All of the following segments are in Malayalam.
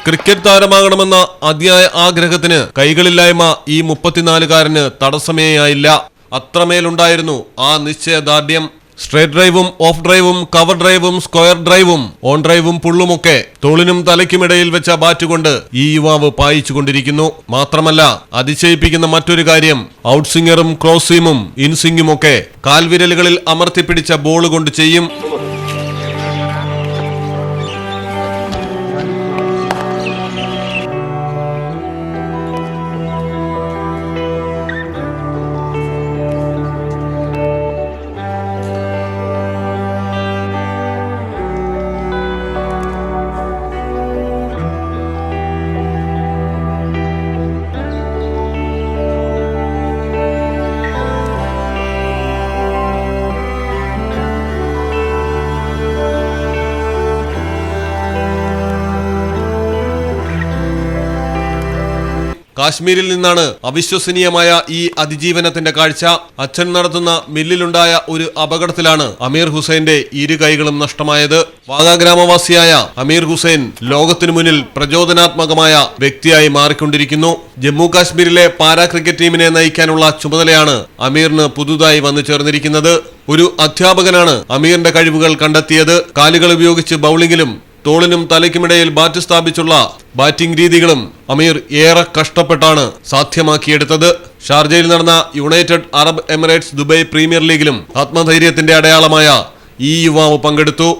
ക്രിക്കറ്റ് താരമാകണമെന്ന അതിയായ ആഗ്രഹത്തിന് കൈകളില്ലായ്മ ഈ 34-കാരന് തടസ്സമേയായില്ല. അത്രമേലുണ്ടായിരുന്നു ആ നിശ്ചയദാർഢ്യം. സ്ട്രേറ്റ് ഡ്രൈവും ഓഫ് ഡ്രൈവും കവർ ഡ്രൈവും സ്ക്വയർ ഡ്രൈവും ഓൺ ഡ്രൈവും പുള്ളുമൊക്കെ തോളിനും തലയ്ക്കുമിടയിൽ വെച്ച ബാറ്റ് കൊണ്ട് ഈ യുവാവ് പായിച്ചുകൊണ്ടിരിക്കുന്നു. മാത്രമല്ല അതിശയിപ്പിക്കുന്ന മറ്റൊരു കാര്യം, ഔട്ട് സ്വിംഗറും ക്രോസ് സീമും ഇൻസ്വിംഗുമൊക്കെ കാൽവിരലുകളിൽ അമർത്തിപ്പിടിച്ച ബോൾ കൊണ്ട് ചെയ്യും. കാശ്മീരിൽ നിന്നാണ് അവിശ്വസനീയമായ ഈ അതിജീവനത്തിന്റെ കാഴ്ച. അച്ഛൻ നടത്തുന്ന മില്ലിലുണ്ടായ ഒരു അപകടത്തിലാണ് അമീർ ഹുസൈന്റെ ഇരു കൈകളും നഷ്ടമായത്. വാഗ ഗ്രാമവാസിയായ അമീർ ഹുസൈൻ ലോകത്തിനു മുന്നിൽ പ്രചോദനാത്മകമായ വ്യക്തിയായി മാറിക്കൊണ്ടിരിക്കുന്നു. ജമ്മു കാശ്മീരിലെ പാരാ ക്രിക്കറ്റ് ടീമിനെ നയിക്കാനുള്ള ചുമതലയാണ് അമീറിന് പുതുതായി വന്നു ചേർന്നിരിക്കുന്നത്. ഒരു അധ്യാപകനാണ് അമീറിന്റെ കഴിവുകൾ കണ്ടെത്തിയത്. കാലുകൾ ഉപയോഗിച്ച് ബൌളിംഗിലും തോളിനും തലയ്ക്കുമിടയിൽ ബാറ്റ് സ്ഥാപിച്ചുള്ള ബാറ്റിംഗ് രീതികളും അമീർ ഏറെ കഷ്ടപ്പെട്ടാണ് സാധ്യമാക്കിയെടുത്തത്. ഷാർജയിൽ നടന്ന united Arab Emirates Dubai premier ലീഗിലും ആത്മധൈര്യത്തിന്റെ അടയാളമായ ഈ യുവാവ് പങ്കെടുത്തു.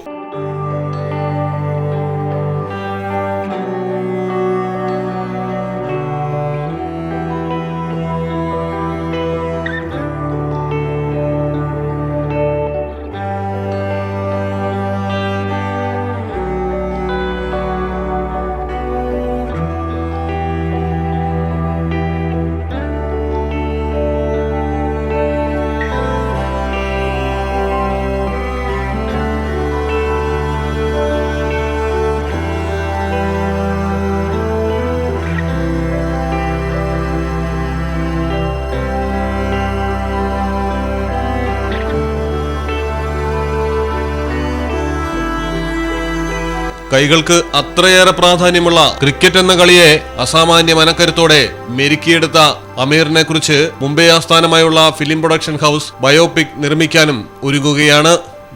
കൈകൾക്ക് അത്രയേറെ പ്രാധാന്യമുള്ള ക്രിക്കറ്റ് എന്ന കളിയെ അസാമാന്യ മനക്കരുത്തോടെ മെരുക്കിയെടുത്ത അമീറിനെ കുറിച്ച് മുംബൈ ആസ്ഥാനമായുള്ള ഫിലിം പ്രൊഡക്ഷൻ ഹൗസ് ബയോപിക് നിർമ്മിക്കാനും ഒരുങ്ങുകയാണ്.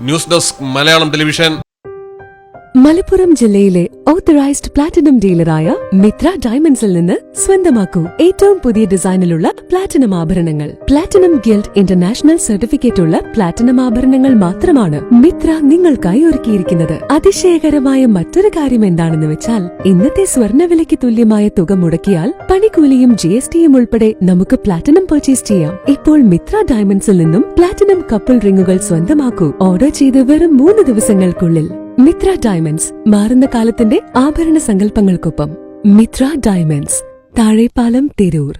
News desk Malayalam television. Malappuram ജില്ലയിലെ ഓത്തറൈസ്ഡ് പ്ലാറ്റിനം ഡീലറായ മിത്ര ഡയമണ്ട്സിൽ നിന്ന് സ്വന്തമാക്കൂ ഏറ്റവും പുതിയ ഡിസൈനിലുള്ള പ്ലാറ്റിനം ആഭരണങ്ങൾ. പ്ലാറ്റിനം ഗിൽഡ് ഇന്റർനാഷണൽ സർട്ടിഫിക്കറ്റ് ഉള്ള പ്ലാറ്റിനം ആഭരണങ്ങൾ മാത്രമാണ് മിത്ര നിങ്ങൾക്കായി ഒരുക്കിയിരിക്കുന്നത്. അതിശയകരമായ മറ്റൊരു കാര്യം എന്താണെന്ന് വെച്ചാൽ, ഇന്നത്തെ സ്വർണ്ണവിലയ്ക്ക് തുല്യമായ തുക മുടക്കിയാൽ പണിക്കൂലിയും GSTയും ഉൾപ്പെടെ നമുക്ക് പ്ലാറ്റിനം പർച്ചേസ് ചെയ്യാം. ഇപ്പോൾ മിത്ര ഡയമണ്ട്സിൽ നിന്നും പ്ലാറ്റിനം കപ്പിൾ റിങ്ങുകൾ സ്വന്തമാക്കൂ. ഓർഡർ ചെയ്ത് വെറും 3 ദിവസങ്ങൾക്കുള്ളിൽ. മിത്ര ഡയമണ്ട്സ്, മാറുന്ന കാലത്തിന്റെ ആഭരണ സങ്കല്പങ്ങൾക്കൊപ്പം. മിത്ര ഡയമണ്ട്സ്, താഴെപ്പാലം, തിരൂർ.